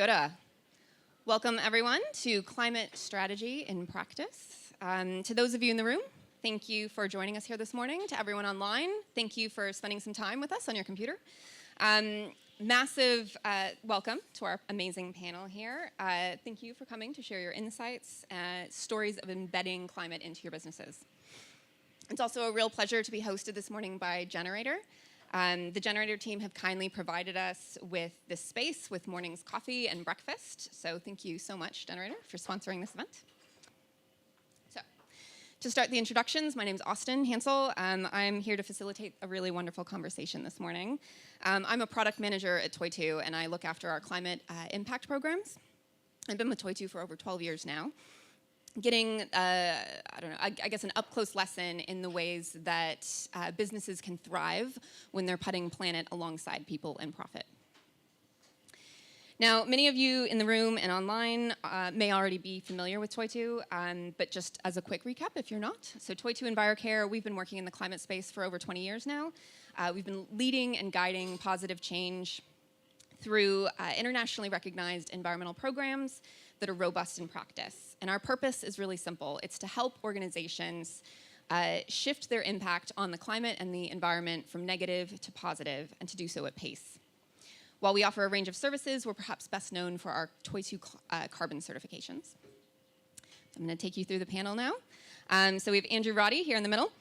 Kia ora. Welcome, everyone, to Climate Strategy in Practice. To those of you in the room, thank you for joining us here this morning. To everyone online, thank you for spending some time with us on your computer. Massive welcome to our amazing panel here. Thank you for coming to share your insights, stories of embedding climate into your businesses. It's also a real pleasure to be hosted this morning by Generator. The Generator team have kindly provided us with this space with morning's coffee and breakfast. So thank you so much, Generator, for sponsoring this event. So to start the introductions, my name is Austin Hansel. I'm here to facilitate a really wonderful conversation this morning. I'm a product manager at Toy2, and I look after our climate impact programs. I've been with Toy2 for over 12 years now. Getting, I guess an up-close lesson in the ways that businesses can thrive when they're putting planet alongside people and profit. Now, many of you in the room and online may already be familiar with Toy2, but just as a quick recap, if you're not. So Toy2 EnviroCare, we've been working in the climate space for over 20 years now. We've been leading and guiding positive change through internationally recognized environmental programs that are robust in practice. And our purpose is really simple. It's to help organizations shift their impact on the climate and the environment from negative to positive, and to do so at pace. While we offer a range of services, we're perhaps best known for our Toy2 carbon certifications. I'm going to take you through the panel now. So we have Andrew Roddy here in the middle.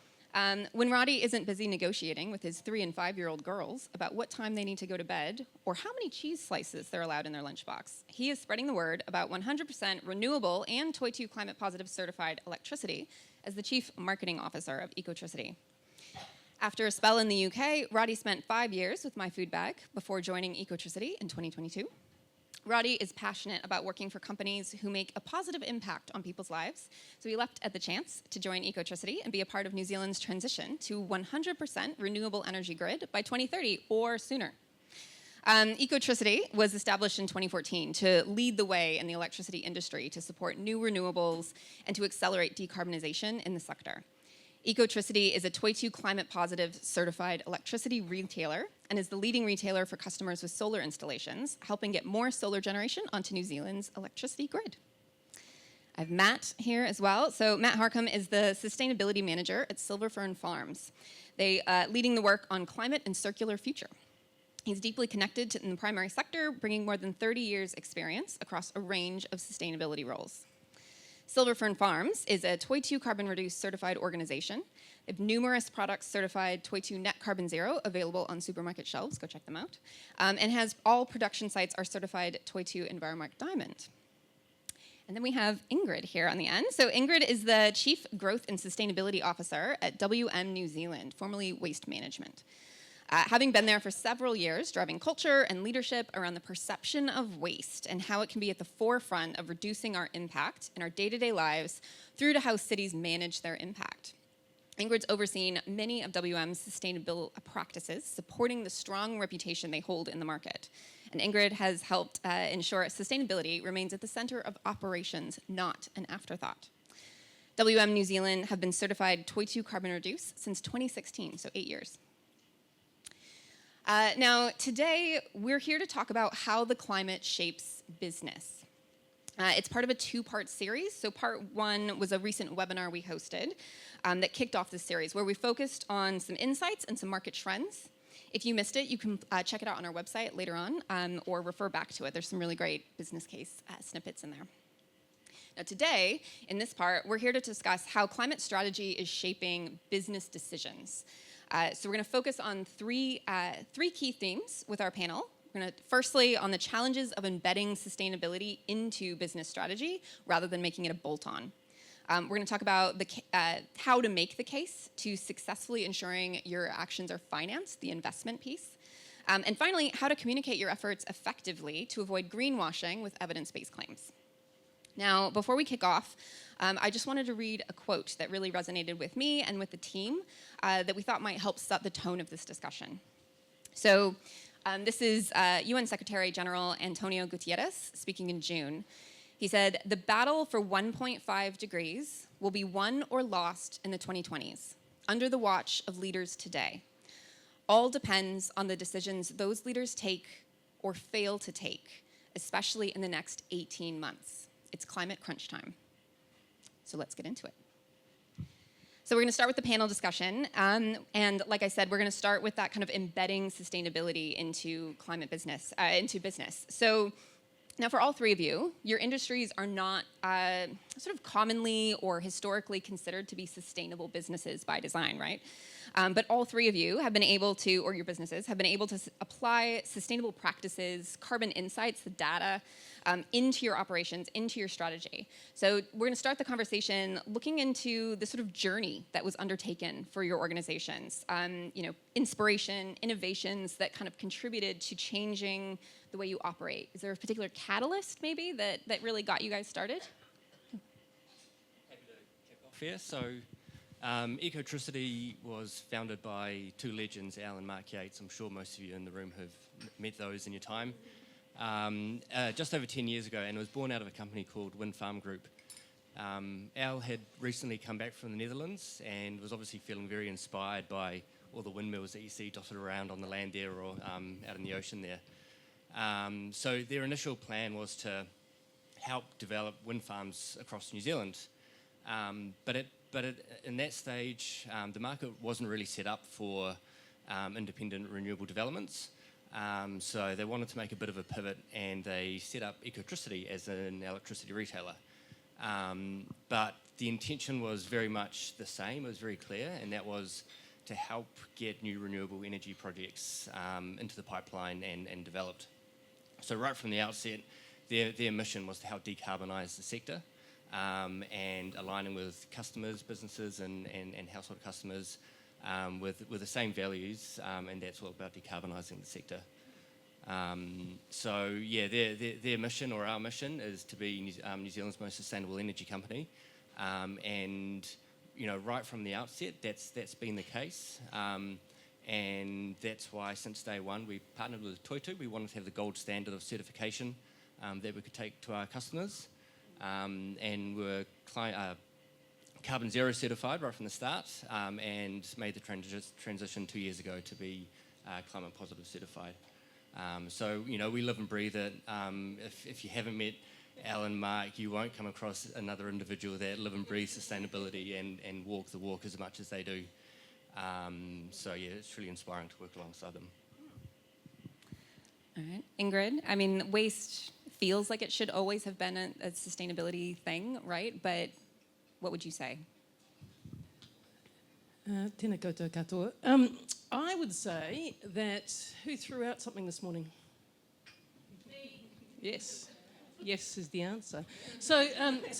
When Roddy isn't busy negotiating with his 3- and 5-year-old girls about what time they need to go to bed or how many cheese slices they're allowed in their lunchbox, he is spreading the word about 100% renewable and Toy2 climate positive certified electricity as the Chief Marketing Officer of Ecotricity. After a spell in the UK, Roddy spent 5 years with My Food Bag before joining Ecotricity in 2022. Roddy is passionate about working for companies who make a positive impact on people's lives, so he leapt at the chance to join Ecotricity and be a part of New Zealand's transition to 100% renewable energy grid by 2030 or sooner. Ecotricity was established in 2014 to lead the way in the electricity industry to support new renewables and to accelerate decarbonization in the sector. Ecotricity is a Toy2 climate positive certified electricity retailer and is the leading retailer for customers with solar installations, helping get more solar generation onto New Zealand's electricity grid. I have Matt here as well. So Matt Harcombe is the sustainability manager at Fern Farms. They leading the work on climate and circular future. He's deeply connected in the primary sector, bringing more than 30 years experience across a range of sustainability roles. Fern Farms is a Toy2 carbon reduced certified organization. They have numerous products certified Toy2 net carbon zero available on supermarket shelves. Go check them out. And has all production sites are certified Toy2 EnviroMark Diamond. And then we have Ingrid here on the end. So Ingrid is the Chief Growth and Sustainability Officer at WM New Zealand, formerly Waste Management. Having been there for several years, driving culture and leadership around the perception of waste and how it can be at the forefront of reducing our impact in our day-to-day lives through to how cities manage their impact. Ingrid's overseen many of WM's sustainable practices, supporting the strong reputation they hold in the market. And Ingrid has helped ensure sustainability remains at the center of operations, not an afterthought. WM New Zealand have been certified Toy2 carbon reduce since 2016, so 8 years. Now, today, we're here to talk about how the climate shapes business. It's part of a 2-part series. So part 1 was a recent webinar we hosted that kicked off this series, where we focused on some insights and some market trends. If you missed it, you can check it out on our website later on or refer back to it. There's some really great business case snippets in there. Now today, in this part, we're here to discuss how climate strategy is shaping business decisions. So we're going to focus on three key themes with our panel. We're going to firstly on the challenges of embedding sustainability into business strategy rather than making it a bolt-on. We're going to talk about how to make the case to successfully ensuring your actions are financed, the investment piece. And finally, how to communicate your efforts effectively to avoid greenwashing with evidence-based claims. Now, before we kick off, I just wanted to read a quote that really resonated with me and with the team that we thought might help set the tone of this discussion. So this is UN Secretary General Antonio Guterres speaking in June. He said, "The battle for 1.5 degrees will be won or lost in the 2020s, under the watch of leaders today. All depends on the decisions those leaders take or fail to take especially in the next 18 months. It's climate crunch time. So let's get into it. So we're going to start with the panel discussion. And like I said, we're going to start with that kind of embedding sustainability into business. So now for all three of you, your industries are not sort of commonly or historically considered to be sustainable businesses by design, right? But all three of you have been able to, or your businesses, have been able to apply sustainable practices, carbon insights, the data, into your operations, into your strategy. So we're going to start the conversation looking into the sort of journey that was undertaken for your organizations. Inspiration, innovations that kind of contributed to changing the way you operate. Is there a particular catalyst maybe that really got you guys started? Happy to kick off here. So Ecotricity was founded by two legends, Al and Mark Yates. I'm sure most of you in the room have met those in your time. Just over 10 years ago, and it was born out of a company called Wind Farm Group. Al had recently come back from the Netherlands and was obviously feeling very inspired by all the windmills that you see dotted around on the land there or out in the ocean there. So their initial plan was to help develop wind farms across New Zealand. But in that stage, the market wasn't really set up for independent renewable developments. So they wanted to make a bit of a pivot, and they set up Ecotricity as an electricity retailer. But the intention was very much the same. It was very clear, and that was to help get new renewable energy projects into the pipeline and developed. So right from the outset, their mission was to help decarbonise the sector, and aligning with customers, businesses and household customers with the same values, and that's all about decarbonising the sector. So yeah, their mission, or our mission, is to be New Zealand's most sustainable energy company, and right from the outset, that's been the case, and that's why since day one we partnered with Toitu. We wanted to have the gold standard of certification that we could take to our customers, and we're carbon zero certified right from the start, and made the transition 2 years ago to be climate positive certified. So we live and breathe it. If you haven't met Al and Mark, you won't come across another individual that live and breathe sustainability and walk the walk as much as they do. So yeah, it's really inspiring to work alongside them. All right, Ingrid, I mean, waste feels like it should always have been a sustainability thing, right? But what would you say? Tēnā koutou katoa. I would say that who threw out something this morning? Me. Yes. Yes is the answer. So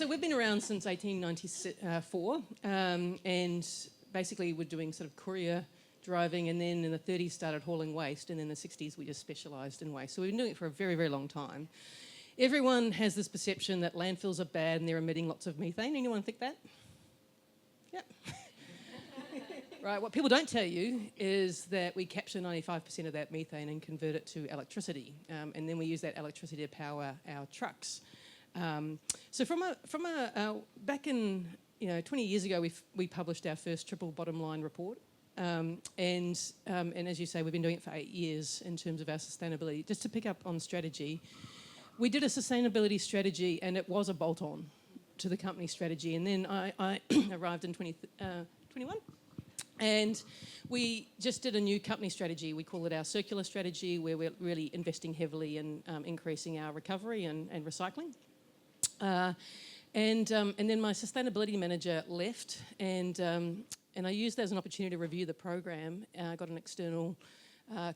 we've been around since 1894, and basically we're doing sort of courier driving, and then in the 30s started hauling waste, and in the 60s we just specialised in waste. So we've been doing it for a very, very long time. Everyone has this perception that landfills are bad and they're emitting lots of methane. Anyone think that? Yep. Right, what people don't tell you is that we capture 95% of that methane and convert it to electricity, and then we use that electricity to power our trucks. So back in 20 years ago, we published our first triple bottom line report, and as you say, we've been doing it for 8 years in terms of our sustainability. Just to pick up on strategy, we did a sustainability strategy, and it was a bolt-on to the company strategy. And then I arrived in 2021, and we just did a new company strategy. We call it our circular strategy, where we're really investing heavily in increasing our recovery and recycling. And then my sustainability manager left, and I used that as an opportunity to review the program. I got an external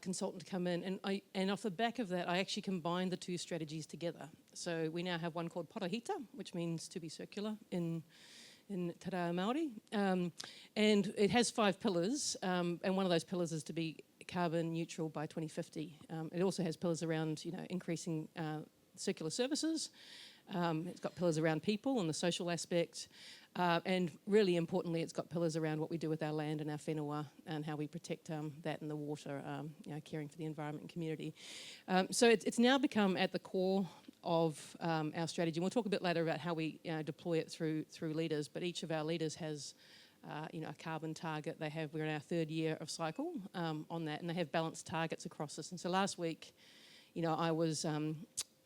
consultant to come in, and off the back of that, I actually combined the two strategies together. So we now have one called Porahita, which means to be circular in Te Reo Māori, and it has 5 pillars, and one of those pillars is to be carbon neutral by 2050. It also has pillars around increasing circular services. It's got pillars around people and the social aspect, and really importantly, it's got pillars around what we do with our land and our whenua and how we protect that and the water, caring for the environment and community. So it's now become at the core of our strategy. And we'll talk a bit later about how we deploy it through leaders, but each of our leaders has a carbon target. We're in our 3rd year of cycle on that, and they have balanced targets across this. And so last week, I was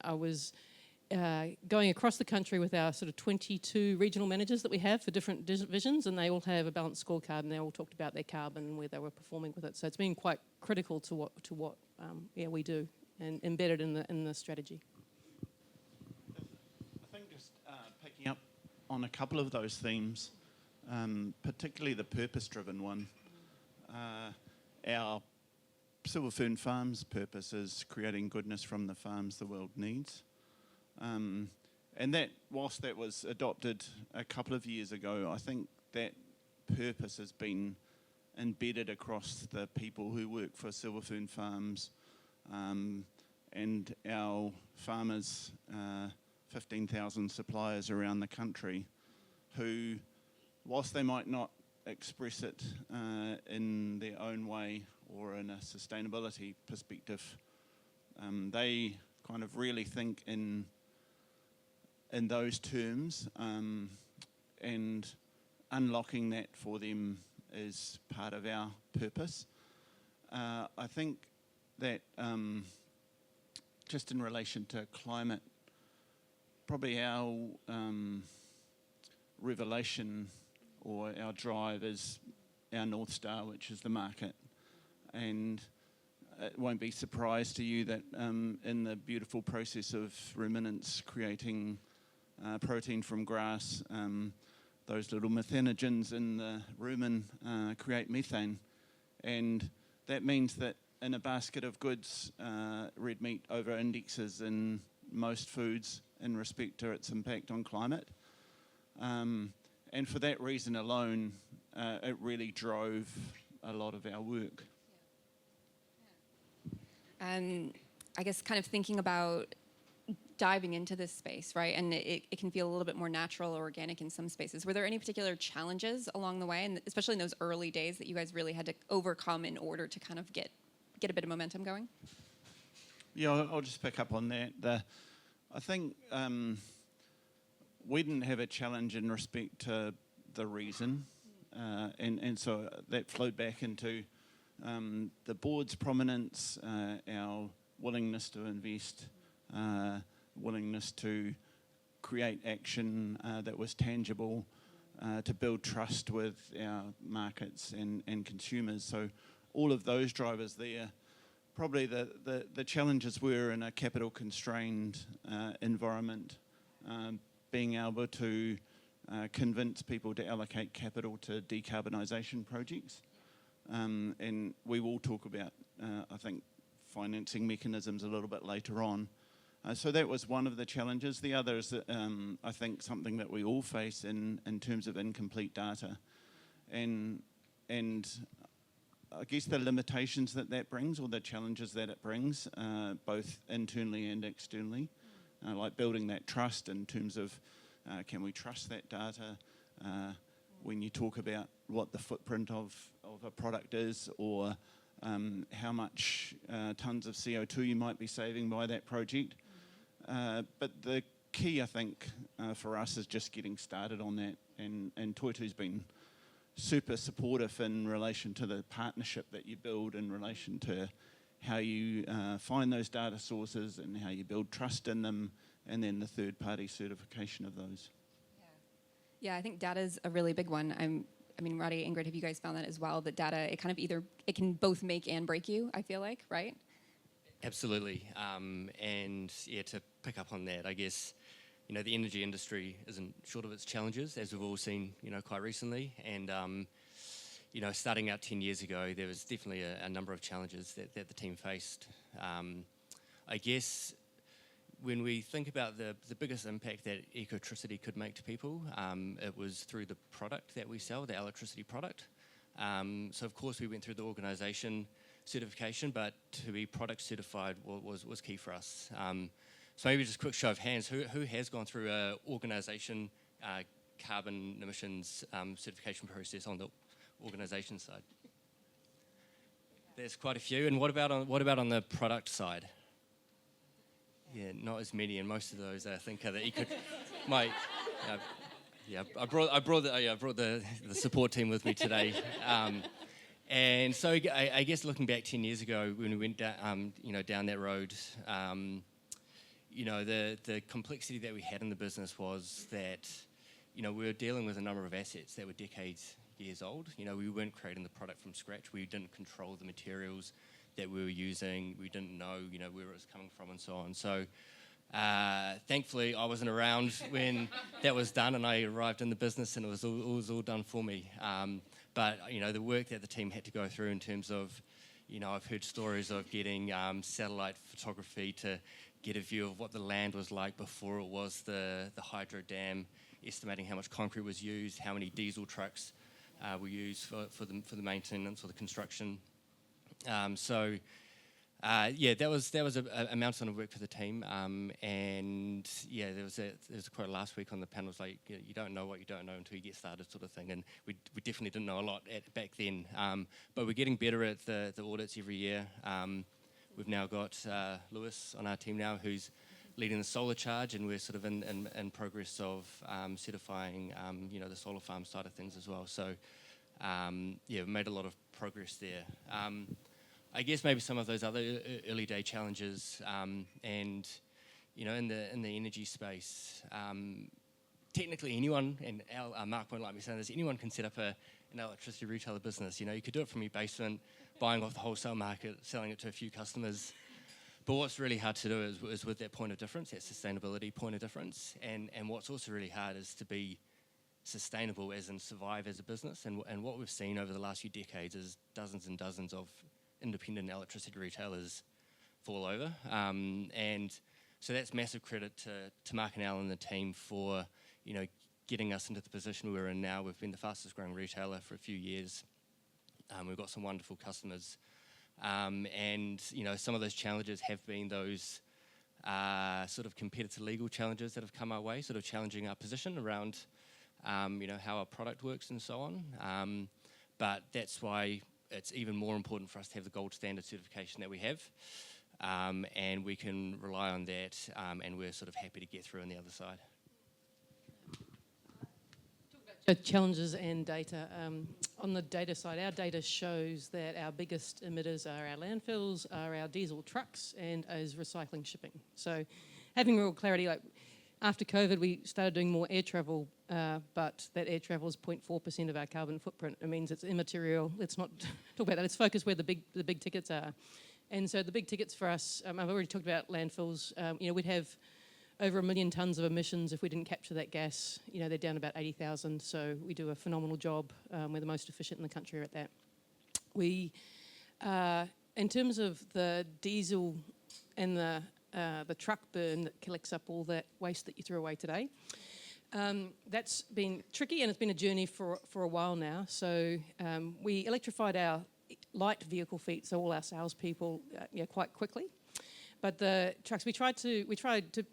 I was going across the country with our sort of 22 regional managers that we have for different divisions, and they all have a balanced scorecard, and they all talked about their carbon and where they were performing with it. So it's been quite critical to what we do and embedded in the strategy. I think just picking up on a couple of those themes, particularly the purpose-driven one. Our Fern Farms purpose is creating goodness from the farms the world needs. And that, whilst that was adopted a couple of years ago, I think that purpose has been embedded across the people who work for Fern Farms and our farmers, 15,000 suppliers around the country, who, whilst they might not express it in their own way or in a sustainability perspective, they kind of really think in those terms, and unlocking that for them is part of our purpose. I think that just in relation to climate, probably our revelation or our drive is our North Star, which is the market. And it won't be a surprise to you that in the beautiful process of ruminants creating protein from grass, those little methanogens in the rumen create methane. And that means that in a basket of goods, red meat over-indexes in most foods in respect to its impact on climate. And for that reason alone, it really drove a lot of our work. I guess kind of thinking about diving into this space, right? And it can feel a little bit more natural or organic in some spaces. Were there any particular challenges along the way, and especially in those early days, that you guys really had to overcome in order to kind of get a bit of momentum going? Yeah, I'll just pick up on that. I think we didn't have a challenge in respect to the reason, and so that flowed back into the board's prominence, our willingness to invest, willingness to create action that was tangible, to build trust with our markets and consumers. So all of those drivers there. Probably the challenges were in a capital constrained environment, being able to convince people to allocate capital to decarbonisation projects. And we will talk about, I think, financing mechanisms a little bit later on. So that was one of the challenges. The other is, I think, something that we all face in terms of incomplete data. And I guess the limitations that brings, or the challenges that it brings, both internally and externally, like building that trust in terms of can we trust that data when you talk about what the footprint of a product is, or how much tons of CO2 you might be saving by that project. But the key, I think, for us is just getting started on that, and Toitu's been super supportive in relation to the partnership that you build in relation to how you find those data sources and how you build trust in them, and then the third-party certification of those. Yeah, I think data is a really big one. I mean, Roddy, Ingrid, have you guys found that as well? That data, it kind of it can both make and break you, I feel like, right? Absolutely. And yeah, to pick up on that, I guess, the energy industry isn't short of its challenges, as we've all seen, quite recently. And, starting out 10 years ago, there was definitely a number of challenges that the team faced. I guess when we think about the biggest impact that Ecotricity could make to people, it was through the product that we sell, the electricity product. So of course we went through the organisation certification, but to be product certified was key for us. So maybe just a quick show of hands, who has gone through a organisation carbon emissions certification process on the organisation side? There's quite a few. And what about on the product side? Yeah, not as many, and most of those I think are the I brought the support team with me today, and so I guess looking back 10 years ago when we went down that road, the complexity that we had in the business was that, we were dealing with a number of assets that were years old. We weren't creating the product from scratch. We didn't control the materials that we were using. We didn't know, where it was coming from and so on. So thankfully, I wasn't around when that was done, and I arrived in the business, and it was all done for me. But the work that the team had to go through in terms of, I've heard stories of getting satellite photography to get a view of what the land was like before it was the hydro dam, estimating how much concrete was used, how many diesel trucks were used for the maintenance or the construction. That was a mountain of work for the team. There was a quote last week on the panel, was like, you don't know what you don't know until you get started, sort of thing. And we definitely didn't know a lot back then. But we're getting better at the audits every year. We've now got Lewis on our team now, who's leading the solar charge, and we're sort of in progress of certifying, the solar farm side of things as well. So, we've made a lot of progress there. I guess maybe some of those other early day challenges, in the energy space, technically anyone, and Mark won't like me saying this, anyone can set up an electricity retailer business. You could do it from your basement, buying off the wholesale market, selling it to a few customers. But what's really hard to do is with that point of difference, that sustainability point of difference. And what's also really hard is to be sustainable, as in survive as a business. And what we've seen over the last few decades is dozens and dozens of independent electricity retailers fall over. And so that's massive credit to Mark and Al and the team for, getting us into the position we're in now. We've been the fastest growing retailer for a few years. We've got some wonderful customers. And some of those challenges have been those sort of competitor legal challenges that have come our way, sort of challenging our position around, how our product works and so on. But that's why it's even more important for us to have the gold standard certification that we have. And we can rely on that, and we're sort of happy to get through on the other side. Challenges and data. On the data side, our data shows that our biggest emitters are our landfills, are our diesel trucks, and is recycling shipping. So having real clarity, like after COVID, we started doing more air travel, but that air travel is 0.4% of our carbon footprint. It means it's immaterial. Let's not talk about that. Let's focus where the big tickets are. And so the big tickets for us, I've already talked about landfills. We'd have over 1 million tonnes of emissions if we didn't capture that gas. They're down about 80,000, so we do a phenomenal job. We're the most efficient in the country at that. We, in terms of the diesel and the truck burn that collects up all that waste that you threw away today, that's been tricky, and it's been a journey for a while now. So we electrified our light vehicle fleet, so all our salespeople, quite quickly. But the trucks, we tried to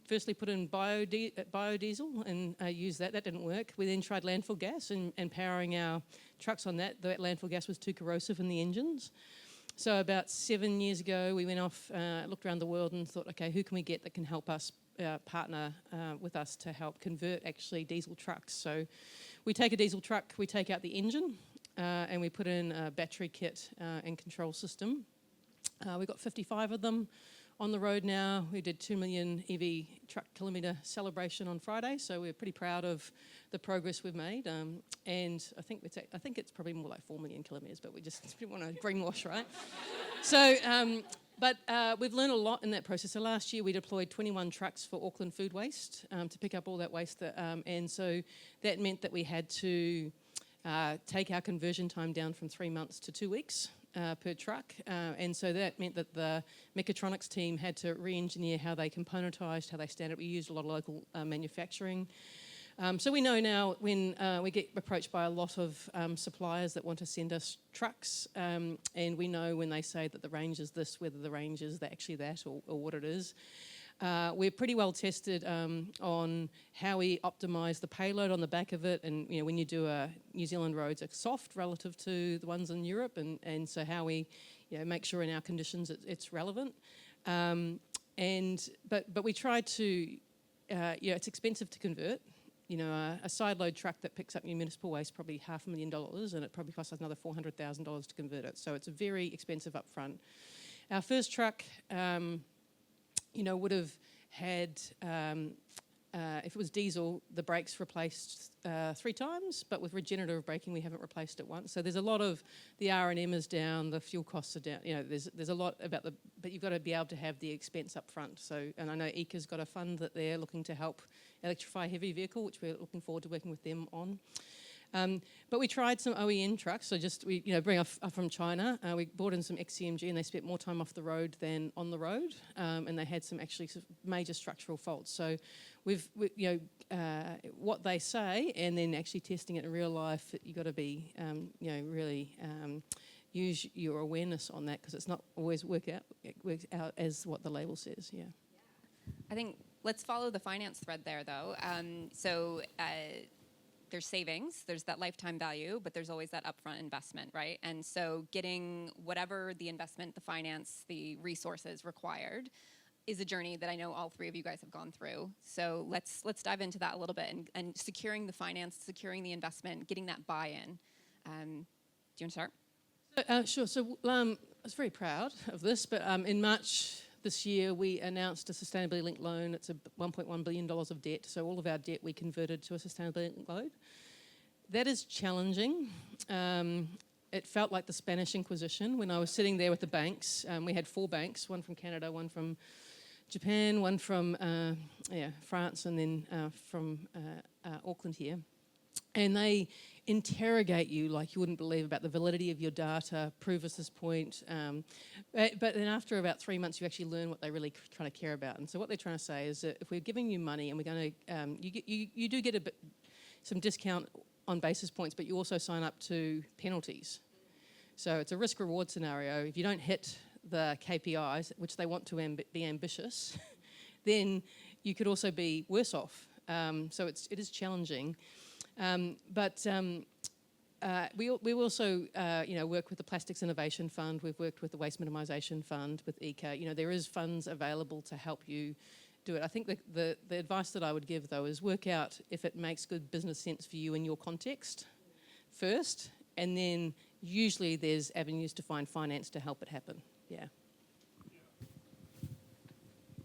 firstly put in biodiesel and use that. That didn't work. We then tried landfill gas and powering our trucks on that. That landfill gas was too corrosive in the engines. So about 7 years ago, we went off, looked around the world and thought, okay, who can we get that can help us partner with us to help convert actually diesel trucks? So we take a diesel truck, we take out the engine, and we put in a battery kit and control system. We've got 55 of them on the road now. We did 2 million EV truck kilometre celebration on Friday, so we're pretty proud of the progress we've made. And I think it's probably more like 4 million kilometres, but we just want to greenwash, right? So, but we've learned a lot in that process. So last year we deployed 21 trucks for Auckland food waste to pick up all that waste. And so that meant that we had to take our conversion time down from 3 months to 2 weeks. Per truck, and so that meant that the mechatronics team had to re-engineer how they componentised, how they standard. We used a lot of local manufacturing. So we know now when we get approached by a lot of suppliers that want to send us trucks, and we know when they say that the range is this, whether the range is actually that or what it is. We're pretty well tested on how we optimise the payload on the back of it, and when you do New Zealand roads are soft relative to the ones in Europe, and so how we make sure in our conditions it's relevant. But we try to it's expensive to convert. A side load truck that picks up your municipal waste probably $500,000, and it probably costs us another $400,000 to convert it. So it's very expensive up front. Our first truck. Would have had, if it was diesel, the brakes replaced 3 times, but with regenerative braking, we haven't replaced it once. So there's a lot of, the R&M is down, the fuel costs are down, there's a lot about but you've got to be able to have the expense up front. So, and I know ECA's got a fund that they're looking to help electrify heavy vehicle, which we're looking forward to working with them on. But we tried some OEM trucks, so we bring up from China. We brought in some XCMG, and they spent more time off the road than on the road, and they had some actually major structural faults. So what they say, and then actually testing it in real life, you've got to be, really use your awareness on that, because it's not always works out as what the label says. Yeah. I think let's follow the finance thread there, though. There's savings, there's that lifetime value, but there's always that upfront investment, right? And so getting whatever the investment, the finance, the resources required is a journey that I know all 3 of you guys have gone through. So let's dive into that a little bit, and securing the finance, securing the investment, getting that buy-in. Do you want to start? Sure. So I was very proud of this, but in March this year, we announced a sustainability linked loan. It's a $1.1 billion of debt. So all of our debt we converted to a sustainability linked loan. That is challenging. It felt like the Spanish Inquisition when I was sitting there with the banks. We had 4 banks, one from Canada, one from Japan, one from France, and then from Auckland here. And they interrogate you like you wouldn't believe about the validity of your data, prove us this point. But then after about 3 months, you actually learn what they really trying to care about. And so what they're trying to say is that if we're giving you money and we're going to, you do get some discount on basis points, but you also sign up to penalties. So it's a risk-reward scenario. If you don't hit the KPIs, which they want to be ambitious, then you could also be worse off. So it is challenging. But we also work with the Plastics Innovation Fund. We've worked with the Waste Minimisation Fund, with ECA. There is funds available to help you do it. I think the advice that I would give, though, is work out if it makes good business sense for you in your context first, and then usually there's avenues to find finance to help it happen. Yeah.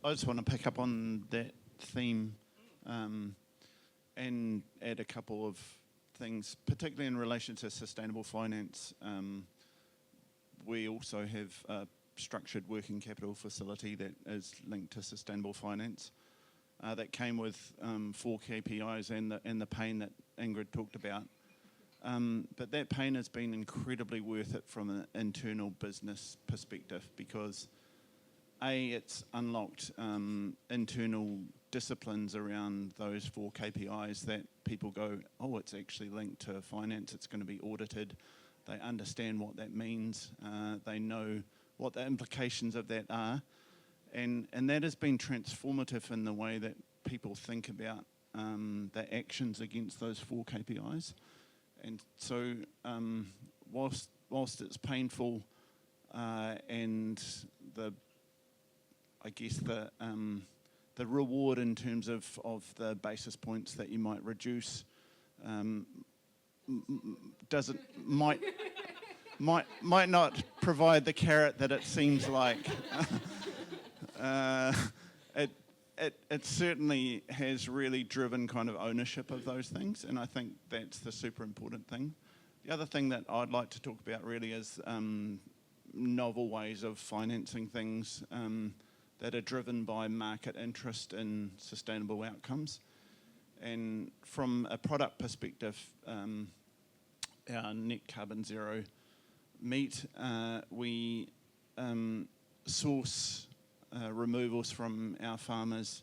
I just want to pick up on that theme and add a couple of things, particularly in relation to sustainable finance. We also have a structured working capital facility that is linked to sustainable finance. That came with 4 KPIs and the pain that Ingrid talked about. But that pain has been incredibly worth it from an internal business perspective, because it's unlocked internal disciplines around those 4 KPIs that people go, oh, it's actually linked to finance, it's going to be audited. They understand what that means. They know what the implications of that are. And that has been transformative in the way that people think about the actions against those 4 KPIs. And so whilst it's painful and the reward in terms of the basis points that you might reduce might not provide the carrot that it seems like. It certainly has really driven kind of ownership of those things, and I think that's the super important thing. The other thing that I'd like to talk about really is novel ways of financing things that are driven by market interest in sustainable outcomes. And from a product perspective, our net carbon zero meat, we source removals from our farmers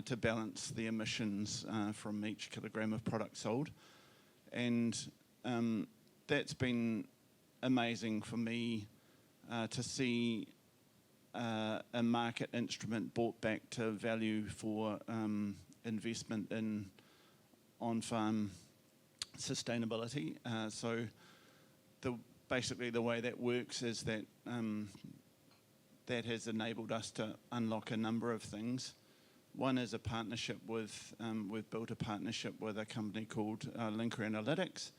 to balance the emissions from each kilogram of product sold. And that's been amazing for me to see a market instrument brought back to value for investment in on-farm sustainability. So basically the way that works is that that has enabled us to unlock a number of things. One is a partnership with, we've built a partnership with a company called Linker Analytics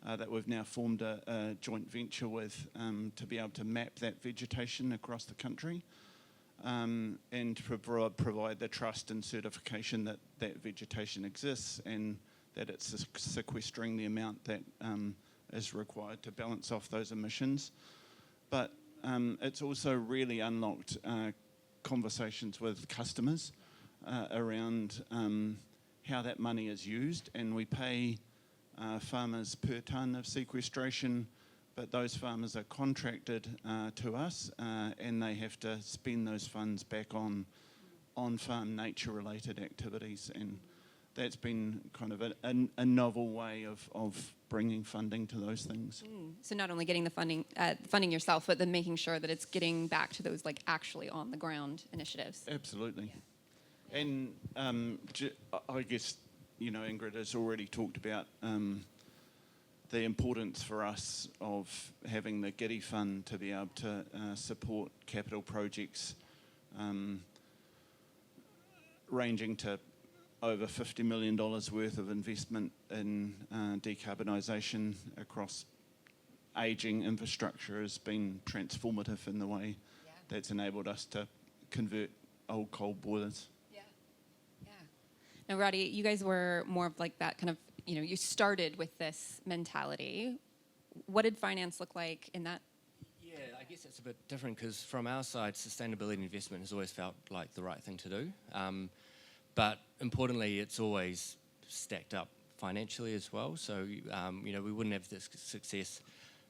that we've now formed a joint venture with to be able to map that vegetation across the country. and to provide the trust and certification that that vegetation exists and that it's sequestering the amount that is required to balance off those emissions. But it's also really unlocked conversations with customers around how that money is used, and we pay farmers per tonne of sequestration, but those farmers are contracted to us and they have to spend those funds back on on-farm nature-related activities, and that's been kind of a novel way of bringing funding to those things. So not only getting the funding yourself, but then making sure that it's getting back to those like actually on the ground initiatives. Absolutely. Yeah. And I guess, you know, Ingrid has already talked about the importance for us of having the Giddy Fund to be able to support capital projects ranging to over $50 million worth of investment in decarbonisation across ageing infrastructure has been transformative in the way that's enabled us to convert old coal boilers. Now, Roddy, you guys were more of like that kind of, you know, you started with this mentality. What did finance look like in that? Yeah, I guess it's a bit different because from our side, sustainability investment has always felt like the right thing to do. But importantly, it's always stacked up financially as well. So, you know, we wouldn't have this success,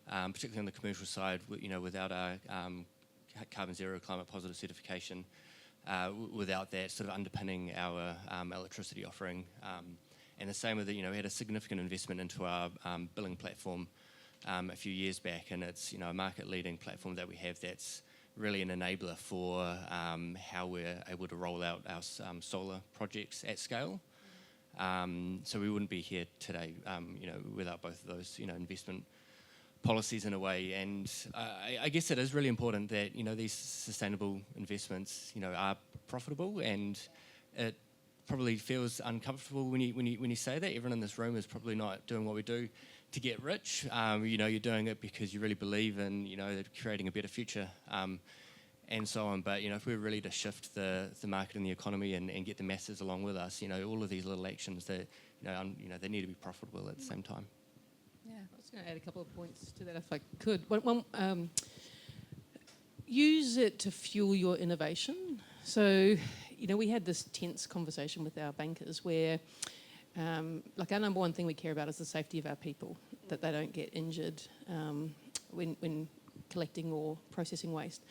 particularly on the commercial side, you know, without our carbon zero climate positive certification, without that sort of underpinning our electricity offering. And the same with, you know, we had a significant investment into our billing platform a few years back, and it's, you know, a market-leading platform that we have that's really an enabler for how we're able to roll out our solar projects at scale. So we wouldn't be here today, you know, without both of those, you know, investment policies in a way. And I guess it is really important that, you know, these sustainable investments, you know, are profitable, and it probably feels uncomfortable when you say that. Everyone in this room is probably not doing what we do to get rich. You know, you're doing it because you really believe in, you know, creating a better future, and so on. But, you know, if we're really to shift the market and the economy and get the masses along with us, you know, all of these little actions that, you know, they need to be profitable at the same time. Yeah, I was going to add a couple of points to that if I could. One, use it to fuel your innovation. So, you know, we had this tense conversation with our bankers where, like, our number one thing we care about is the safety of our people, that they don't get injured when collecting or processing waste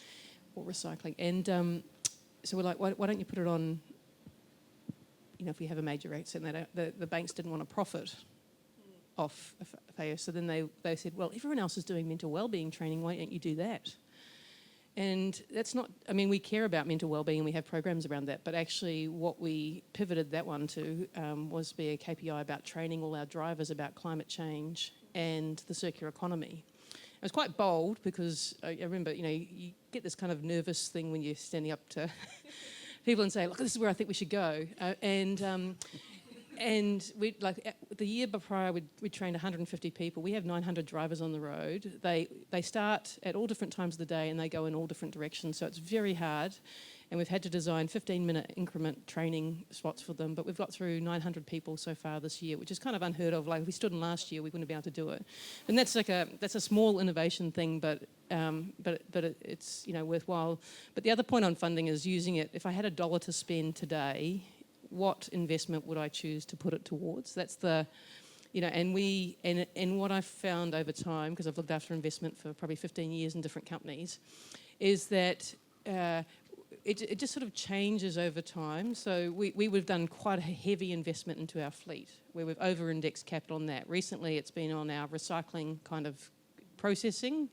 or recycling. And so we're like, why don't you put it on, you know, if we have a major accident, the banks didn't want to profit off a failure. So then they said, well, everyone else is doing mental wellbeing training, why don't you do that? And that's not, I mean, we care about mental wellbeing and we have programs around that, but actually what we pivoted that one to was be a KPI about training all our drivers about climate change and the circular economy. It was quite bold because I remember, you know, you get this kind of nervous thing when you're standing up to people and say, look, this is where I think we should go. And we, like, the year prior, we trained 150 people. We have 900 drivers on the road. They start at all different times of the day and they go in all different directions. So it's very hard. And we've had to design 15-minute increment training spots for them. But we've got through 900 people so far this year, which is kind of unheard of. Like, if we stood in last year, we wouldn't be able to do it. And that's a small innovation thing, but it's, you know, worthwhile. But the other point on funding is using it. If I had $1 to spend today, what investment would I choose to put it towards? That's the, you know, and what I've found over time, because I've looked after investment for probably 15 years in different companies, is that it just sort of changes over time. So we would have done quite a heavy investment into our fleet, where we've over-indexed capital on that. Recently, it's been on our recycling kind of processing,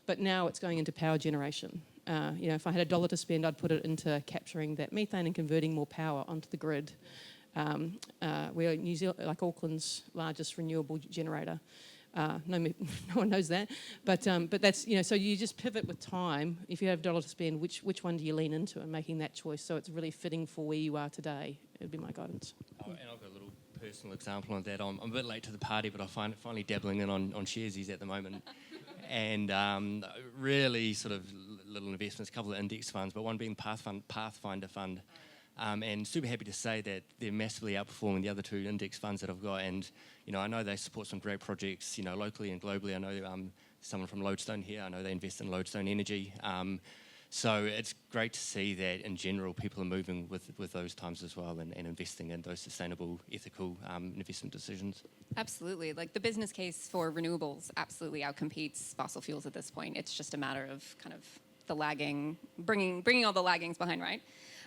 but now it's going into power generation. You know, if I had $1 to spend, I'd put it into capturing that methane and converting more power onto the grid. We're New Zealand, like Auckland's largest renewable generator. No one knows that, but that's, you know, so you just pivot with time. If you have $1 to spend, which one do you lean into, and making that choice so it's really fitting for where you are today? It'd be my guidance. Oh, and I've got a little personal example on that. I'm a bit late to the party, but I'm finally dabbling in on sharesies at the moment. And really sort of little investments, a couple of index funds, but one being Pathfinder Fund. And super happy to say that they're massively outperforming the other two index funds that I've got. And, I know they support some great projects, locally and globally. I know someone from Lodestone here. I know they invest in Lodestone Energy. So it's great to see that in general people are moving with those times as well and investing in those sustainable, ethical investment decisions. Absolutely. Like the business case for renewables absolutely outcompetes fossil fuels at this point. It's just a matter of kind of the lagging, bringing all the laggings behind, right?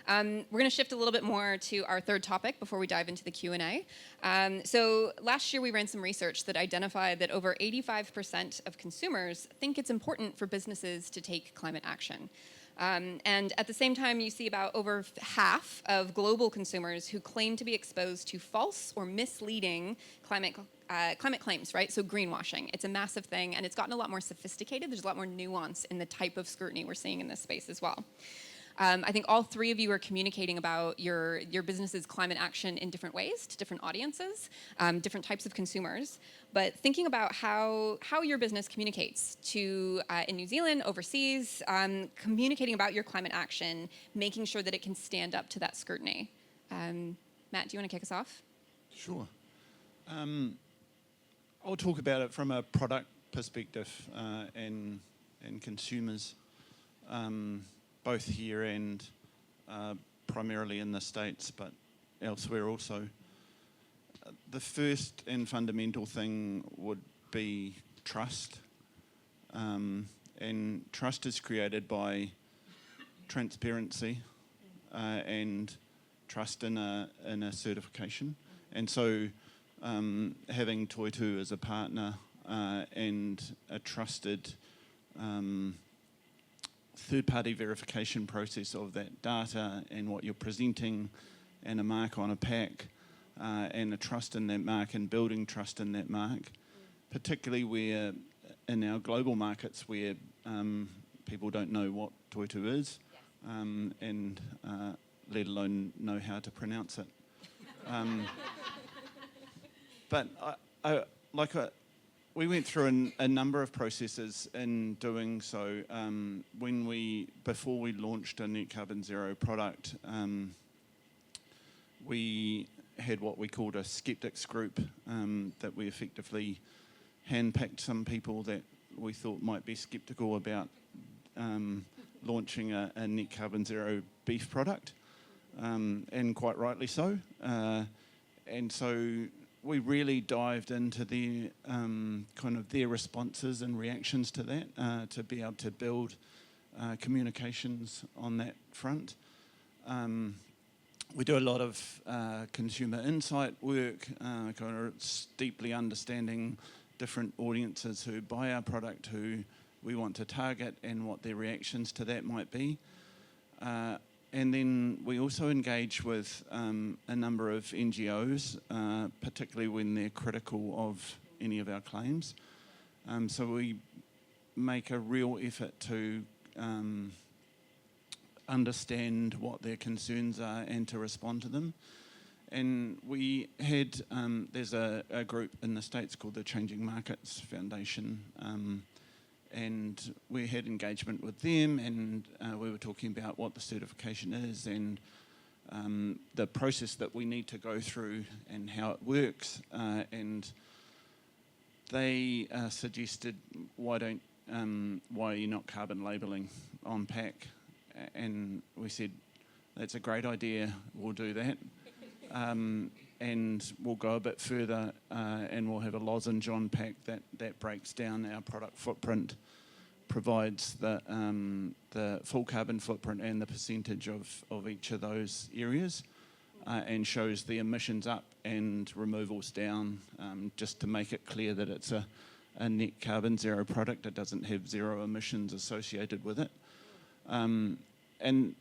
We're going to shift a little bit more to our third topic before we dive into the Q&A. So last year we ran some research that identified that over 85% of consumers think it's important for businesses to take climate action. And at the same time, you see about over half of global consumers who claim to be exposed to false or misleading climate claims, right? So greenwashing. It's a massive thing, and it's gotten a lot more sophisticated. There's a lot more nuance in the type of scrutiny we're seeing in this space as well. I think all three of you are communicating about your business's climate action in different ways to different audiences, different types of consumers. But thinking about how your business communicates to in New Zealand, overseas, communicating about your climate action, making sure that it can stand up to that scrutiny. Matt, do you want to kick us off? Sure. I'll talk about it from a product perspective and consumers. Both here and primarily in the States, but elsewhere also. The first and fundamental thing would be trust. And trust is created by transparency and trust in a certification. And so having Toitu as a partner and a trusted third-party verification process of that data and what you're presenting and a mark on a pack and a trust in that mark and building trust in that mark, particularly where in our global markets where people don't know what Toitu is and let alone know how to pronounce it. But we went through a number of processes in doing so. Before we launched a net carbon zero product, we had what we called a skeptics group that we effectively handpicked some people that we thought might be skeptical about launching a net carbon zero beef product, and quite rightly so. And so we really dived into their their responses and reactions to that to be able to build communications on that front. We do a lot of consumer insight work, deeply understanding different audiences who buy our product, who we want to target, and what their reactions to that might be. And then we also engage with a number of NGOs, particularly when they're critical of any of our claims. So we make a real effort to understand what their concerns are and to respond to them. And we had, there's a group in the States called the Changing Markets Foundation, and we had engagement with them, and we were talking about what the certification is and the process that we need to go through and how it works. And they suggested, why are you not carbon labelling on pack? And we said, that's a great idea, we'll do that. And we'll go a bit further and we'll have a lozenge on pack that breaks down our product footprint, provides the full carbon footprint and the percentage of each of those areas, and shows the emissions up and removals down, just to make it clear that it's a net carbon zero product. It doesn't have zero emissions associated with it. And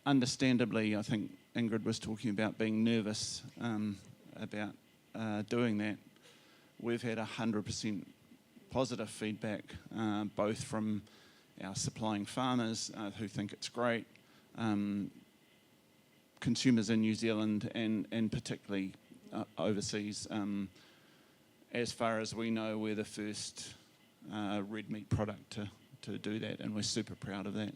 understandably, I think Ingrid was talking about being nervous about doing that. We've had 100% positive feedback, both from our supplying farmers who think it's great, consumers in New Zealand and particularly overseas. As far as we know, we're the first red meat product to do that, and we're super proud of that.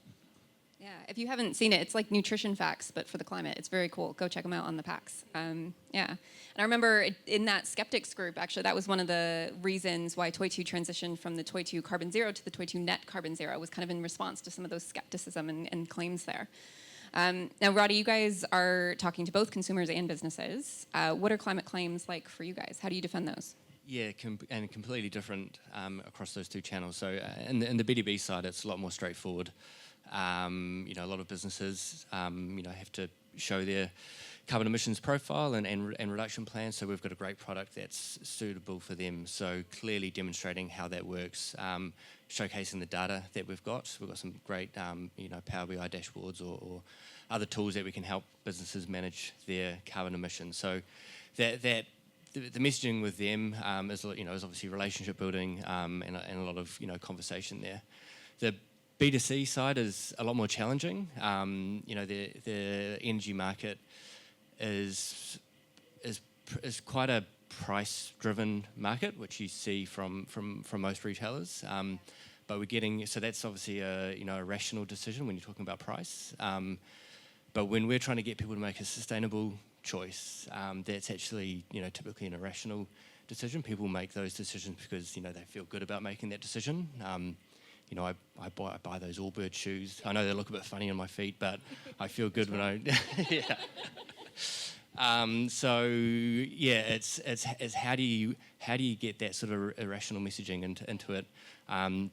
Yeah, if you haven't seen it, it's like nutrition facts, but for the climate. It's very cool. Go check them out on the packs. Yeah. And I remember in that skeptics group, actually, that was one of the reasons why Toy2 transitioned from the Toy2 Carbon Zero to the Toy2 Net Carbon Zero, was kind of in response to some of those skepticism and claims there. Now, Roddy, you guys are talking to both consumers and businesses. What are climate claims like for you guys? How do you defend those? Yeah, and completely different across those two channels. So in the B2B side, it's a lot more straightforward. A lot of businesses, have to show their carbon emissions profile and reduction plan. So we've got a great product that's suitable for them. So clearly demonstrating how that works, showcasing the data that we've got. We've got some great, Power BI dashboards or other tools that we can help businesses manage their carbon emissions. So the messaging with them is obviously relationship building and a lot of conversation there. The B2C side is a lot more challenging. The energy market is quite a price-driven market, which you see from most retailers. But we're getting, so that's obviously a rational decision when you're talking about price. But when we're trying to get people to make a sustainable choice, that's actually typically an irrational decision. People make those decisions because they feel good about making that decision. I buy those Allbirds shoes. I know they look a bit funny on my feet, but I feel good when I. Yeah. It's how do you get that sort of irrational messaging into it,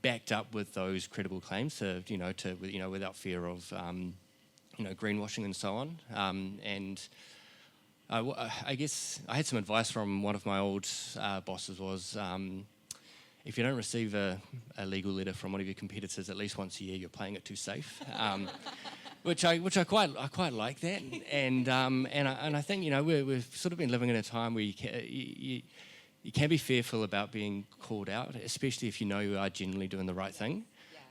backed up with those credible claims without fear of greenwashing and so on. I guess I had some advice from one of my old bosses was. If you don't receive a legal letter from one of your competitors at least once a year, you're playing it too safe, which I quite like that, and I think we've sort of been living in a time where you can be fearful about being called out, especially if you are genuinely doing the right thing,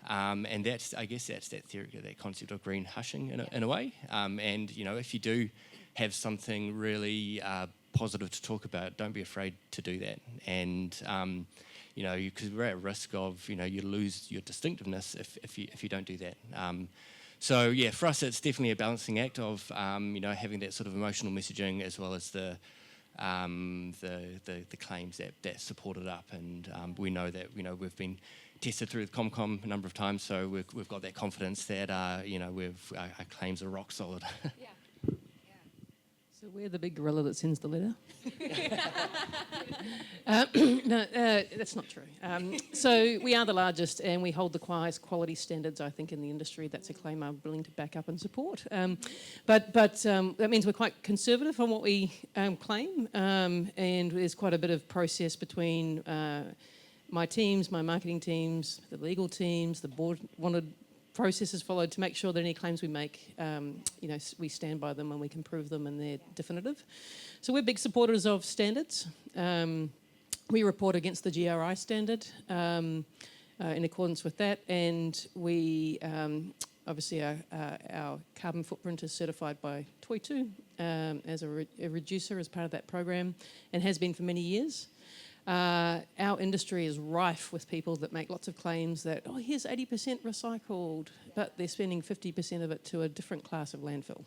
and that's that theory, that concept of green hushing in a way, and if you do have something really positive to talk about, don't be afraid to do that, and. Because we're at risk of, you lose your distinctiveness if you don't do that. For us, it's definitely a balancing act of, having that sort of emotional messaging as well as the claims that support it up. And we know that, we've been tested through the ComCom a number of times, so we've got that confidence that, our claims are rock solid. Yeah. So we're the big gorilla that sends the letter? No, that's not true. So we are the largest and we hold the highest quality standards, I think, in the industry. That's a claim I'm willing to back up and support. But that means we're quite conservative on what we claim, and there's quite a bit of process between my teams, my marketing teams, the legal teams, the board wanted processes followed to make sure that any claims we make, we stand by them and we can prove them and they're definitive. So we're big supporters of standards. We report against the GRI standard in accordance with that, and we obviously our carbon footprint is certified by Toy2 as a reducer as part of that program, and has been for many years. Our industry is rife with people that make lots of claims that, here's 80% recycled, but they're spending 50% of it to a different class of landfill.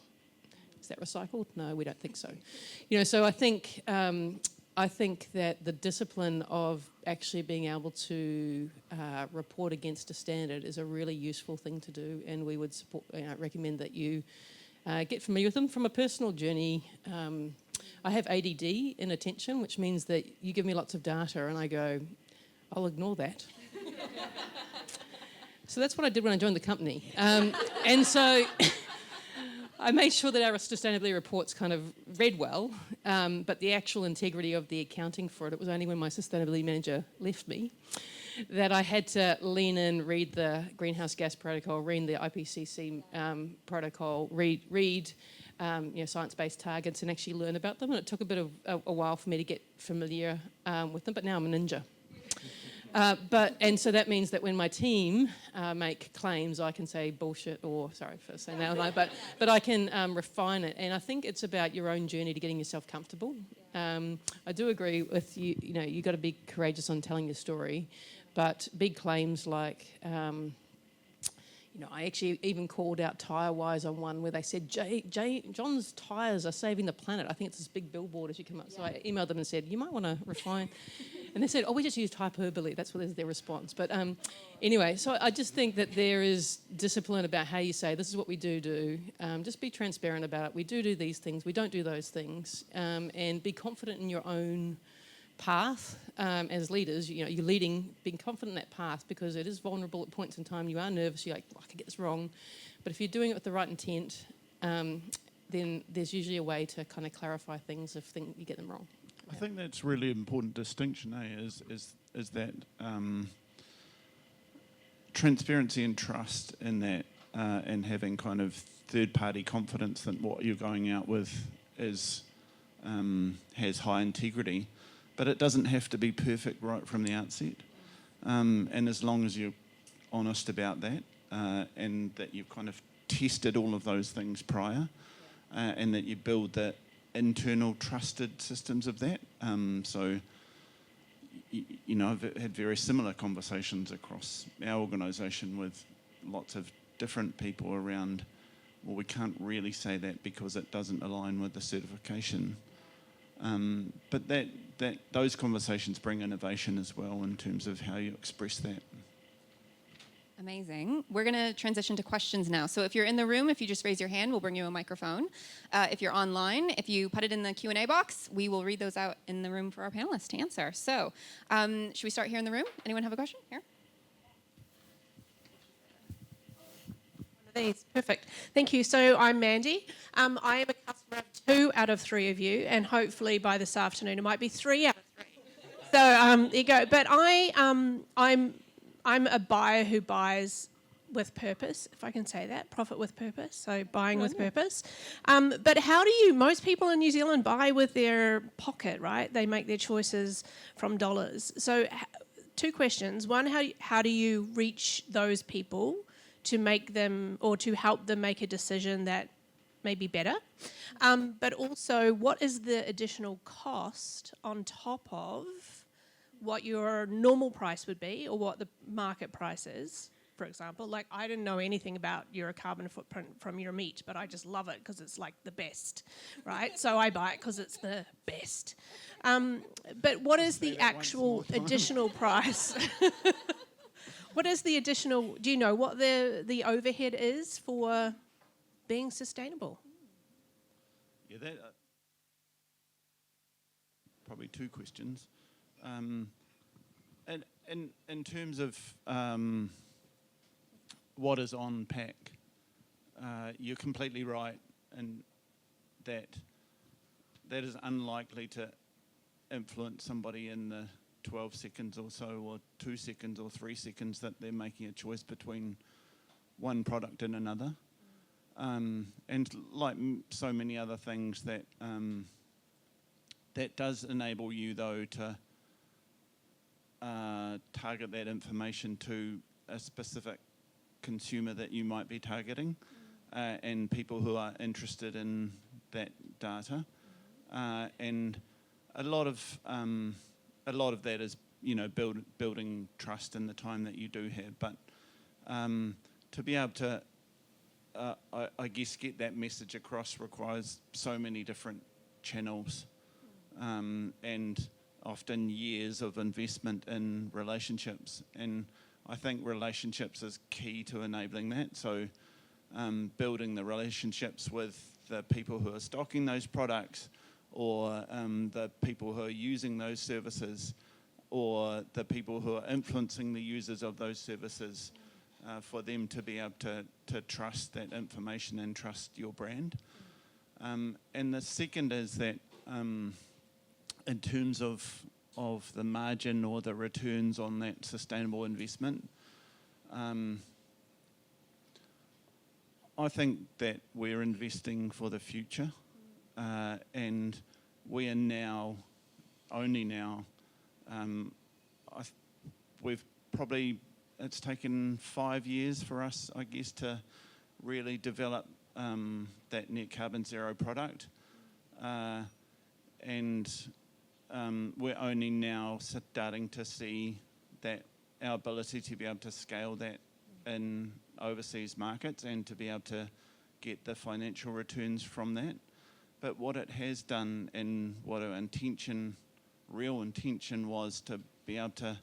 Is that recycled? No, we don't think so. So I think that the discipline of actually being able to report against a standard is a really useful thing to do, and we would recommend that you get familiar with them. From a personal journey, I have ADD, inattention, which means that you give me lots of data and I go, I'll ignore that. So that's what I did when I joined the company. And so I made sure that our sustainability reports kind of read well, but the actual integrity of the accounting for it was only when my sustainability manager left me that I had to lean in, read the greenhouse gas protocol, read the IPCC protocol, read science-based targets and actually learn about them. And it took a bit of a while for me to get familiar with them, but now I'm a ninja. And so that means that when my team make claims, I can say bullshit, or sorry for saying that, but I can refine it. And I think it's about your own journey to getting yourself comfortable. I do agree with you. You got to be courageous on telling your story, but big claims like I actually even called out TireWise on one where they said, John's tyres are saving the planet. I think it's this big billboard as you come up. So I emailed them and said, you might want to refine. And they said, we just used hyperbole. That's what is their response. But anyway, so I just think that there is discipline about how you say, this is what we do. Just be transparent about it. We do these things. We don't do those things. And be confident in your own path as leaders. You're leading, being confident in that path, because it is vulnerable at points in time. You are nervous. You're like, I could get this wrong. But if you're doing it with the right intent, then there's usually a way to kind of clarify things if you get them wrong. I think that's really important distinction, is that transparency and trust in that, and having kind of third-party confidence that what you're going out with has high integrity, but it doesn't have to be perfect right from the outset. And as long as you're honest about that, and that you've kind of tested all of those things prior, and that you build the internal trusted systems of that. So, I've had very similar conversations across our organisation with lots of different people around, well, we can't really say that because it doesn't align with the certification. But those conversations bring innovation as well in terms of how you express that. Amazing. We're going to transition to questions now. So if you're in the room, if you just raise your hand, we'll bring you a microphone. If you're online, if you put it in the Q&A box, we will read those out in the room for our panelists to answer. So should we start here in the room? Anyone have a question? Here. These. Perfect. Thank you. So I'm Mandy. I am a customer of 2 out of 3 of you, and hopefully by this afternoon it might be 3 out of 3. So there you go. But I'm a buyer who buys with purpose, if I can say that, profit with purpose, so buying with purpose. But how do most people in New Zealand buy with their pocket, right? They make their choices from dollars. So 2 questions. One, how do you reach those people to make them, or to help them make a decision that may be better? But also, what is the additional cost on top of what your normal price would be, or what the market price is, for example? Like, I didn't know anything about your carbon footprint from your meat, but I just love it because it's like the best, right? So I buy it because it's the best. But what is the actual additional price? What is the additional, do you know what the overhead is for being sustainable? Yeah, that probably 2 questions. And in terms of what is on pack, you're completely right in that is unlikely to influence somebody in the 12 seconds or so, or 2 seconds or 3 seconds that they're making a choice between one product and another. And like so many other things, that does enable you though to target that information to a specific consumer that you might be targeting, and people who are interested in that data, and a lot of that is building trust in the time that you do have. But to be able to I guess get that message across requires so many different channels, and often years of investment in relationships. And I think relationships is key to enabling that. So building the relationships with the people who are stocking those products, or the people who are using those services, or the people who are influencing the users of those services, for them to be able to trust that information and trust your brand. And the second is that in terms of the margin or the returns on that sustainable investment, I think that we're investing for the future, and we are only now, it's taken 5 years for us, I guess, to really develop that net carbon zero product. And we're only now starting to see that our ability to be able to scale that in overseas markets and to be able to get the financial returns from that. But what it has done, and what our real intention was, to be able to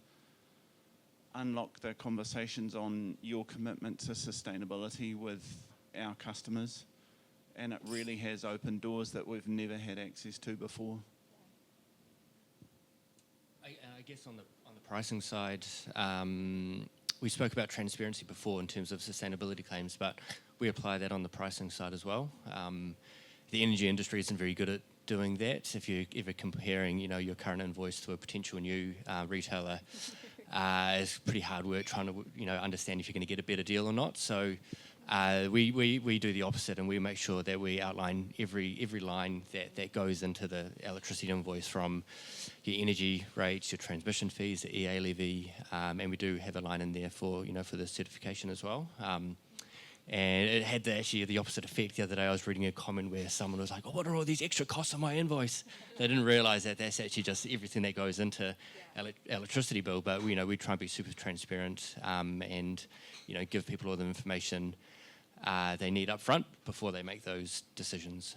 unlock the conversations on your commitment to sustainability with our customers, and it really has opened doors that we've never had access to before. I guess on the pricing side, we spoke about transparency before in terms of sustainability claims, but we apply that on the pricing side as well. The energy industry isn't very good at doing that. If you're ever comparing, your current invoice to a potential new retailer, it's pretty hard work trying to, understand if you're going to get a better deal or not. So we do the opposite, and we make sure that we outline every line that goes into the electricity invoice, from your energy rates, your transmission fees, the EA levy, and we do have a line in there for the certification as well. And it had actually the opposite effect. The other day I was reading a comment where someone was like, "Oh, what are all these extra costs on my invoice?" They didn't realise that that's actually just everything that goes into electricity bill. But we try and be super transparent, and give people all the information they need up front before they make those decisions.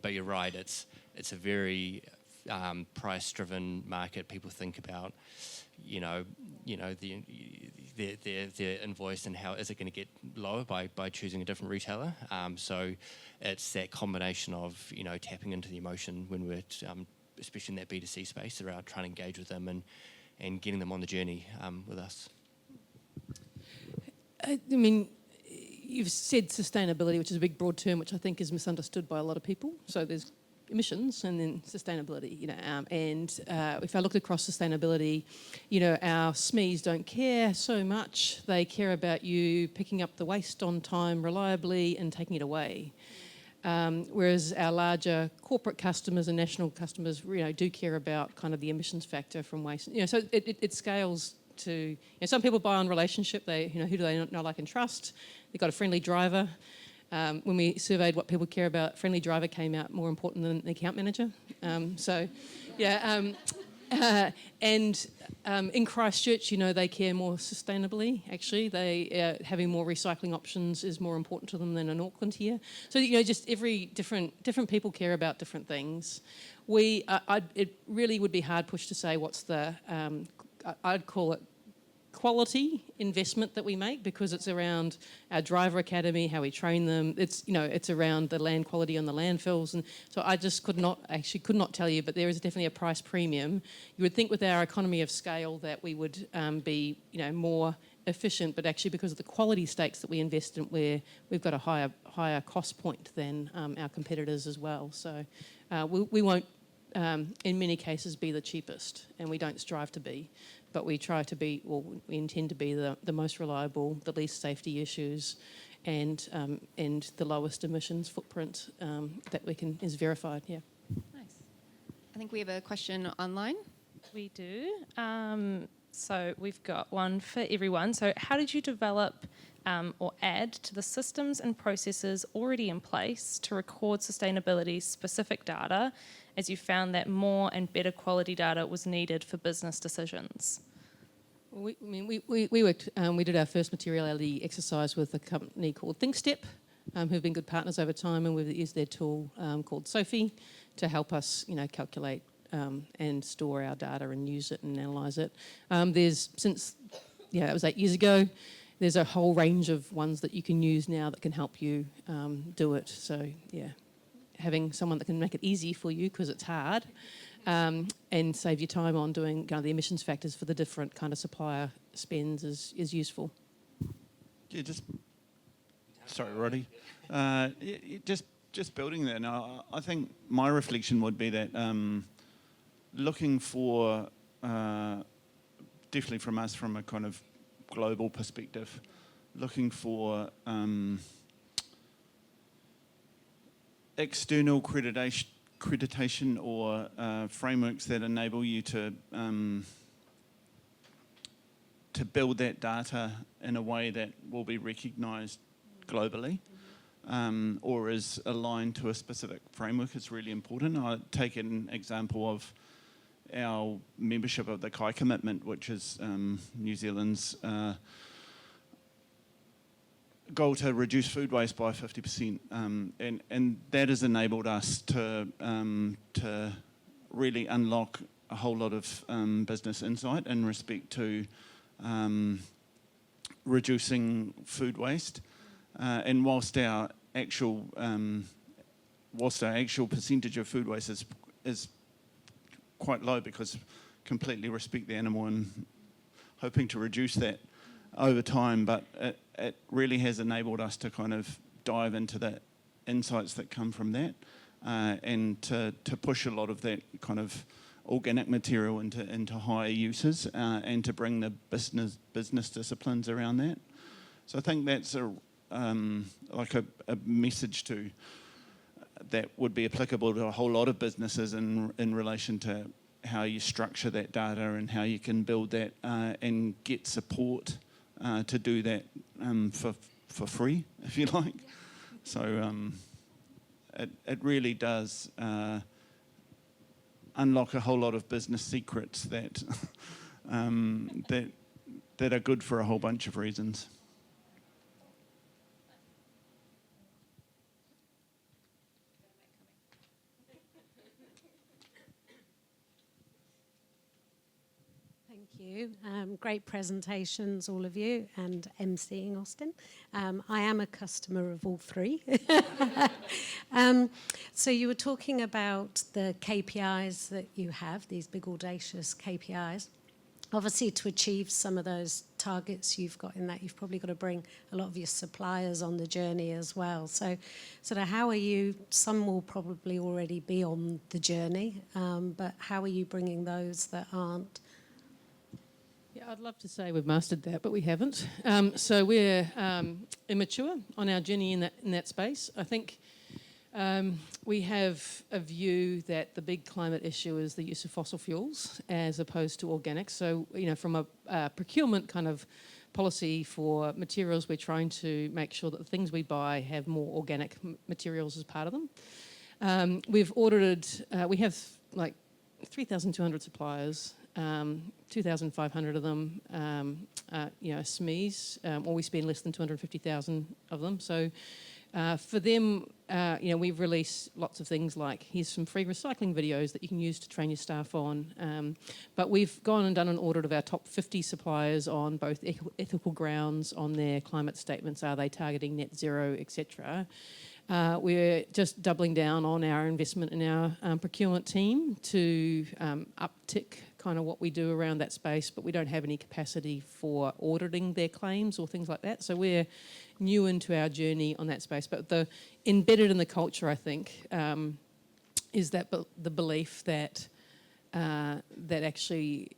But you're right, it's a very price-driven market. People think about their invoice and how is it going to get lower by choosing a different retailer. So it's that combination of tapping into the emotion when we're especially in that B2C space, around trying to engage with them and getting them on the journey with us. I mean, you've said sustainability, which is a big broad term, which I think is misunderstood by a lot of people. So there's emissions and then sustainability, and if I look across sustainability, our SMEs don't care so much. They care about you picking up the waste on time, reliably, and taking it away. Whereas our larger corporate customers and national customers, do care about kind of the emissions factor from waste. So it scales to. Some people buy on relationship. They, who do they know, like, and trust? They've got a friendly driver. When we surveyed what people care about, friendly driver came out more important than the account manager. And in Christchurch, they care more sustainably. Actually, they having more recycling options is more important to them than in Auckland here. So just every different people care about different things. It really would be hard pushed to say what's the I'd call it quality investment that we make, because it's around our driver academy, how we train them. It's it's around the land quality on the landfills, and so I just could not tell you, but there is definitely a price premium. You would think with our economy of scale that we would be more efficient, but actually because of the quality stakes that we invest in, we've got a higher cost point than our competitors as well. So we won't in many cases be the cheapest, and we don't strive to be. But we try to be, or we intend to be the most reliable, the least safety issues, and the lowest emissions footprint that is verified. Yeah. Nice. I think we have a question online. We do. So we've got one for everyone. So how did you develop or add to the systems and processes already in place to record sustainability specific data, as you found that more and better quality data was needed for business decisions? We did our first materiality exercise with a company called ThinkStep, who've been good partners over time, and we've used their tool called Sophie to help us, calculate and store our data and use it and analyse it. That was 8 years ago. There's a whole range of ones that you can use now that can help you do it. So yeah, having someone that can make it easy for you, because it's hard, and save you time on doing kind of the emissions factors for the different kind of supplier spends is useful. Yeah, sorry, Roddy. Just building that. Now, I think my reflection would be that looking for, definitely from us, from a kind of global perspective, looking for external accreditation or frameworks that enable you to build that data in a way that will be recognised globally, or is aligned to a specific framework is really important. I take an example of our membership of the Kai Commitment, which is New Zealand's goal to reduce food waste by 50%, and that has enabled us to really unlock a whole lot of business insight in respect to reducing food waste. And whilst our actual percentage of food waste is quite low, because completely respect the animal and hoping to reduce that over time, but it really has enabled us to kind of dive into the insights that come from that, and to push a lot of that kind of organic material into higher uses, and to bring the business disciplines around that. So I think that's a message that would be applicable to a whole lot of businesses in relation to how you structure that data and how you can build that and get support to do that for free, if you like. So it really does unlock a whole lot of business secrets that that are good for a whole bunch of reasons. Thank you. Great presentations, all of you, and emceeing Austin. I am a customer of all three. So you were talking about the KPIs that you have, these big audacious KPIs. Obviously, to achieve some of those targets you've got in that, you've probably got to bring a lot of your suppliers on the journey as well. So sort of how are you, some will probably already be on the journey, but how are you bringing those that aren't? Yeah, I'd love to say we've mastered that, but we haven't. So we're immature on our journey in that space. I think we have a view that the big climate issue is the use of fossil fuels as opposed to organics. So, from a procurement kind of policy for materials, we're trying to make sure that the things we buy have more organic materials as part of them. We've audited, we have like 3,200 suppliers. 2,500 of them, SMEs, or we spend less than 250,000 of them. So for them, we've released lots of things like, here's some free recycling videos that you can use to train your staff on. But we've gone and done an audit of our top 50 suppliers on both ethical grounds, on their climate statements, are they targeting net zero, etc. We're just doubling down on our investment in our procurement team to uptick kind of what we do around that space, but we don't have any capacity for auditing their claims or things like that. So we're new into our journey on that space. But the embedded in the culture, I think, is that the belief that that actually,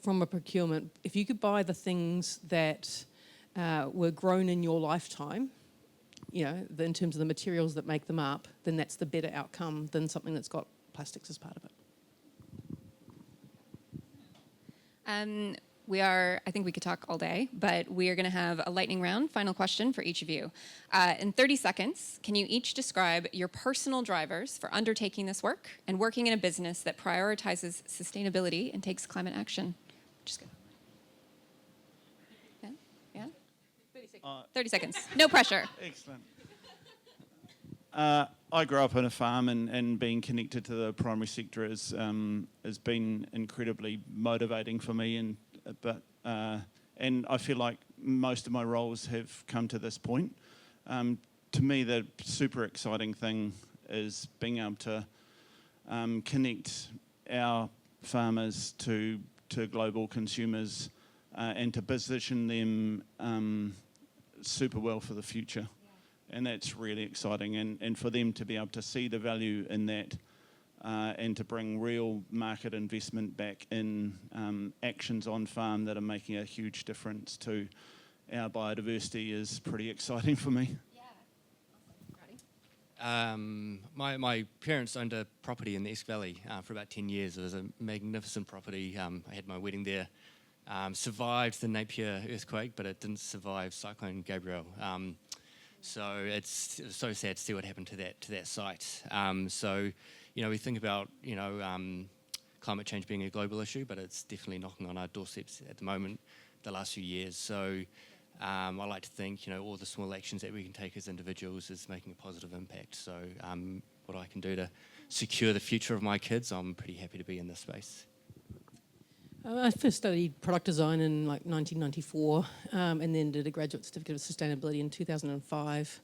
from a procurement, if you could buy the things that were grown in your lifetime, in terms of the materials that make them up, then that's the better outcome than something that's got plastics as part of it. I think we could talk all day, but we are going to have a lightning round, final question for each of you. In 30 seconds, can you each describe your personal drivers for undertaking this work and working in a business that prioritizes sustainability and takes climate action? Just go. Yeah? 30 seconds. No pressure. Excellent. I grew up on a farm, and being connected to the primary sector has been incredibly motivating for me. And I feel like most of my roles have come to this point. To me, the super exciting thing is being able to connect our farmers to global consumers and to position them super well for the future. And that's really exciting, and for them to be able to see the value in that and to bring real market investment back in actions on farm that are making a huge difference to our biodiversity is pretty exciting for me. Yeah. My parents owned a property in the Esk Valley for about 10 years. It was a magnificent property. I had my wedding there. Survived the Napier earthquake, but it didn't survive Cyclone Gabrielle. So it's so sad to see what happened to that site. So, we think about, climate change being a global issue, but it's definitely knocking on our doorsteps at the moment, the last few years. So I like to think, all the small actions that we can take as individuals is making a positive impact. So what I can do to secure the future of my kids, I'm pretty happy to be in this space. I first studied product design in 1994, and then did a graduate certificate of sustainability in 2005.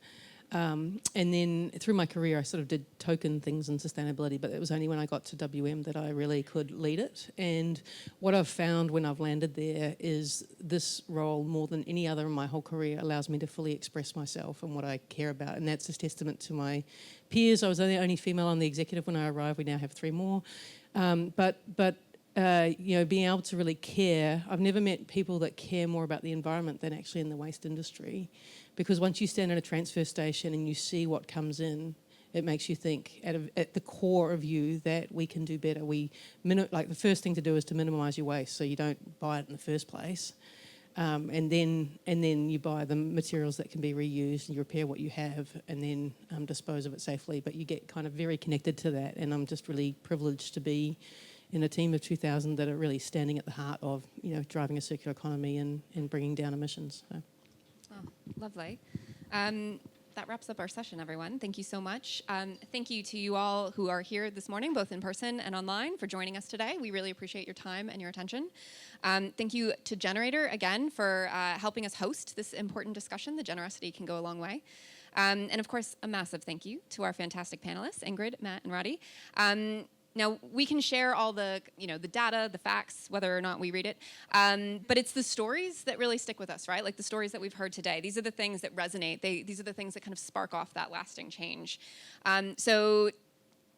And then through my career, I sort of did token things in sustainability, but it was only when I got to WM that I really could lead it. And what I've found when I've landed there is this role, more than any other in my whole career, allows me to fully express myself and what I care about. And that's a testament to my peers. I was the only female on the executive when I arrived. We now have 3 more. But being able to really care, I've never met people that care more about the environment than actually in the waste industry. Because once you stand at a transfer station and you see what comes in, it makes you think at the core of you that we can do better. The first thing to do is to minimise your waste so you don't buy it in the first place. And then you buy the materials that can be reused and you repair what you have and then dispose of it safely. But you get kind of very connected to that, and I'm just really privileged to be in a team of 2,000 that are really standing at the heart of driving a circular economy and bringing down emissions. So. Oh, lovely. That wraps up our session, everyone. Thank you so much. Thank you to you all who are here this morning, both in person and online, for joining us today. We really appreciate your time and your attention. Thank you to Generator, again, for helping us host this important discussion. The generosity can go a long way. And of course, a massive thank you to our fantastic panelists, Ingrid, Matt, and Roddy. Now, we can share all the data, the facts, whether or not we read it, but it's the stories that really stick with us, right? Like the stories that we've heard today. These are the things that resonate. These are the things that kind of spark off that lasting change. So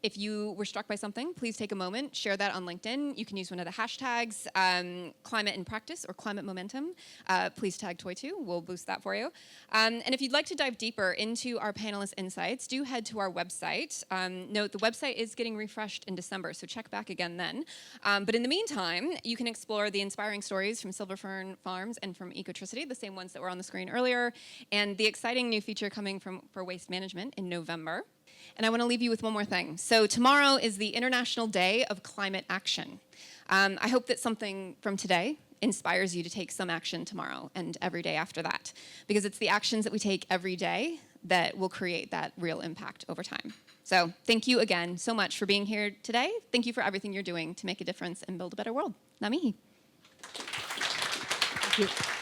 if you were struck by something, please take a moment, share that on LinkedIn. You can use one of the hashtags, climate in practice or climate momentum. Please tag Toy2, we'll boost that for you. And if you'd like to dive deeper into our panelist insights, do head to our website. Note the website is getting refreshed in December, so check back again then. But in the meantime, you can explore the inspiring stories from Fern Farms and from Ecotricity, the same ones that were on the screen earlier, and the exciting new feature coming for waste management in November. And I want to leave you with one more thing. So tomorrow is the International Day of Climate Action. I hope that something from today inspires you to take some action tomorrow and every day after that, because it's the actions that we take every day that will create that real impact over time. So thank you again so much for being here today. Thank you for everything you're doing to make a difference and build a better world. Ngā mihi. Thank you.